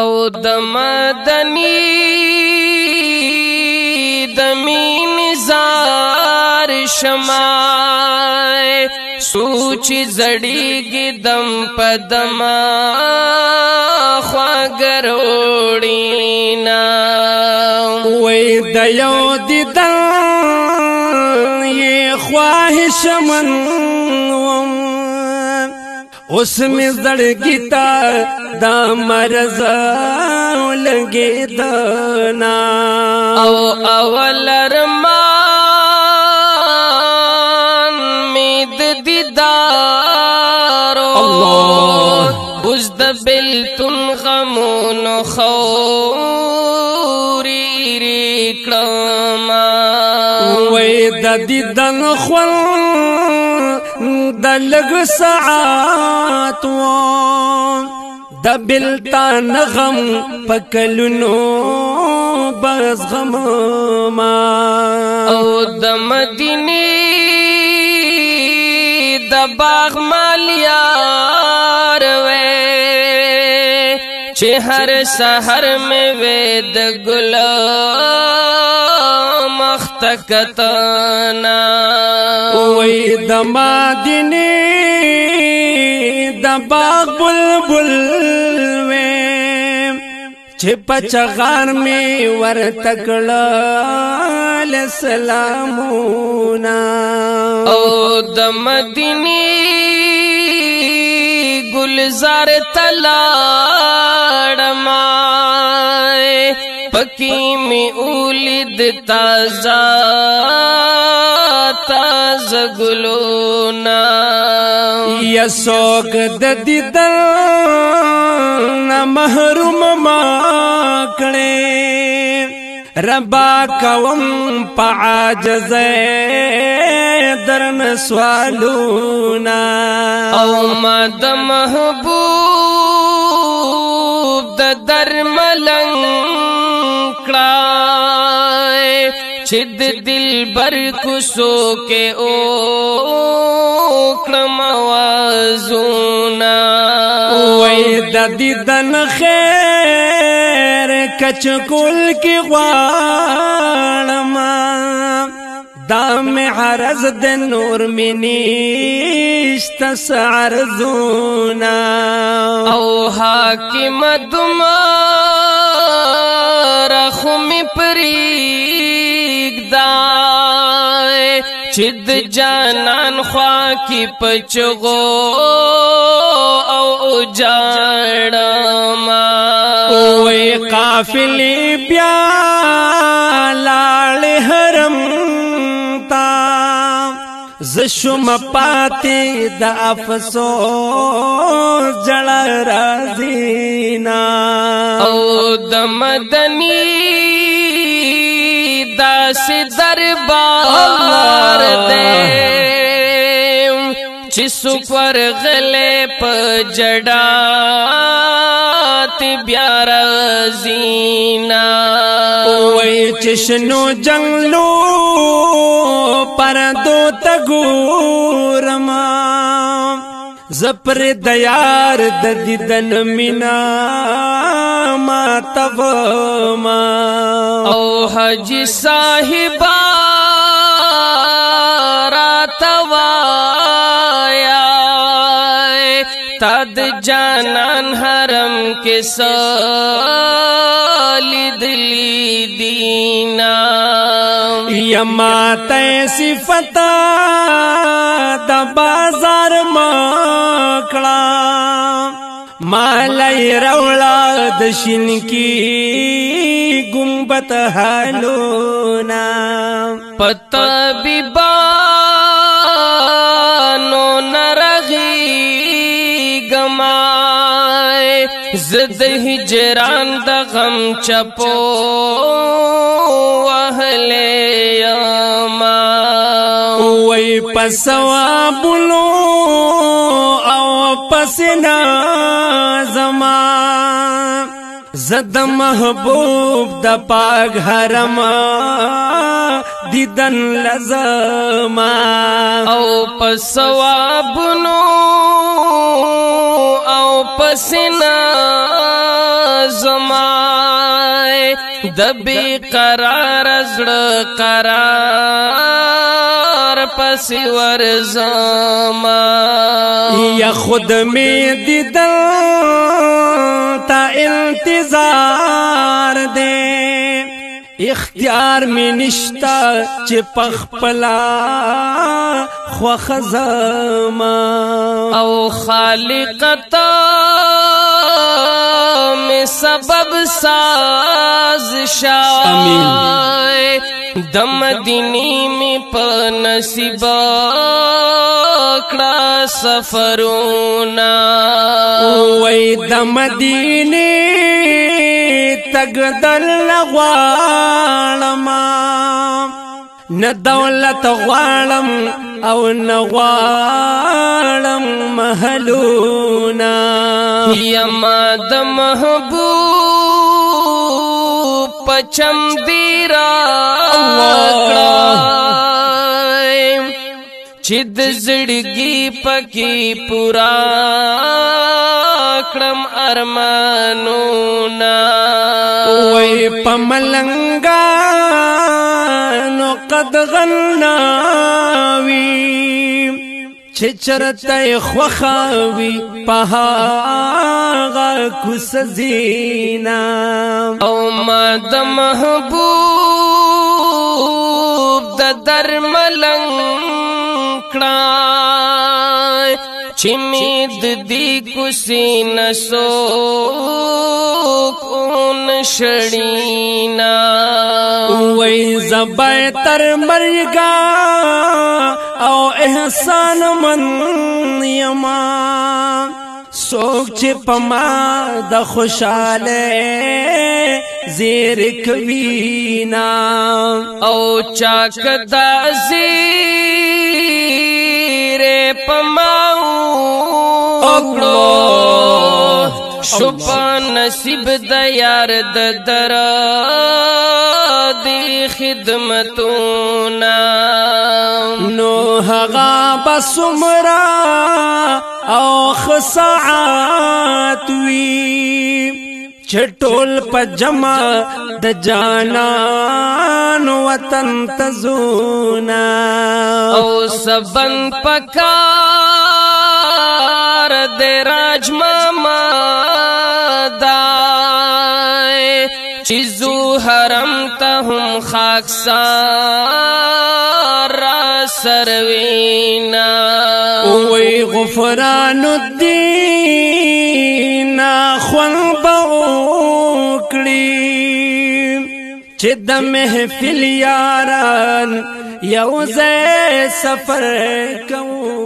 او د مدني د مين زار شمای سوچ زړیږي دم پدما خواګروړینا وې د یو دیدن یې خواهش من اوس می زړګی تا دا مرز لګی دنا او اول ارمان می د دیدار الله اوس د بلتون غمون خوري ریکړما وې د دیدن خول د لګ ساعت و د بلتان غم پکلونو بس غم ما او د مدینه د باغ مالیار وې چې هر سحر مې وې د ګل مختکتنا وې د مدینه د باغ بلبل وې چې پچغار می ور تکړه سلامونا او د مدینه گلزار تلاړما پکی می اولید تازه تازه ګلونا یا سوګ د دیدن محروم ما کړې ربا کوم په عاجز درن سوالونا او ما د محبوب د درملنګ کړه چې د دلبر کوڅو کې او کړم وازونا وې د دیدن خیر کچکول کې غواړم دا مې عرض د نور منیشت سعرزونا او حاکم دمار خمی پریگدا چې د جانان خوا کی پچغو او جاړما وې قافلې بیا لاړ حرم تا زشم پاتې د افسوس جړ رازینا او د مدني داس دربار دې چې سپر غلې په جډا تی بیا رازینا وې چې شنو جنگلو پردو تګورما زپر دیار د دیدن مینا ما تغما او حجی صاحبہ راتوایا تد جانان حرم کے سالی دلی دینا یما تے صفتا د بازار مکړه مالای رولا د شین کی گنبد حالونا پتا بیبانو نرغی گمائے زد ہجران دا غم چپو اہل یاما وی پسوابلو او پسنا زمان زد محبوب د پاک حرم دیدن لزما او پسوابنو او پسنا زمائے دبی قرار زړه قرار پسی ورزما یا خود میں دیدل تا انتظار دے اختیار میں نشتا چی پخپلا خوخ زما او خالقتا میں سبب ساز شائے دم دینی میں پنصیب کڑا سفرونا وی دم دینی تگدل غوالما نه دولت غوالم او نه غوالم محلونا یما د محبوب پچم دیرا چد زړګي پکی پورا کړم ارمانونا وی پملنگا نو قد غناوی چرته خوخاوی پهاغا کسزینا او ما د محبوب د درملنگ کړای چې مید دی کوسی نسو کون شړینا وی زبای تر مرګا او احسان من یما سوک چې پما د خوشاله زیر کوینا او چاک د زیر پماو اکڑو شپا نصیب د یار د در دی خدمتونا نو هغا بسمرا او خساعت وی چټول پجما د جانان وطن تزونا او سبن پکار د راج ماما دای چیزو حرم ته هم خاکسار سروینا وی غفران الدین خوان باوکړي چې د محفل یاران یو ځای سفر کوو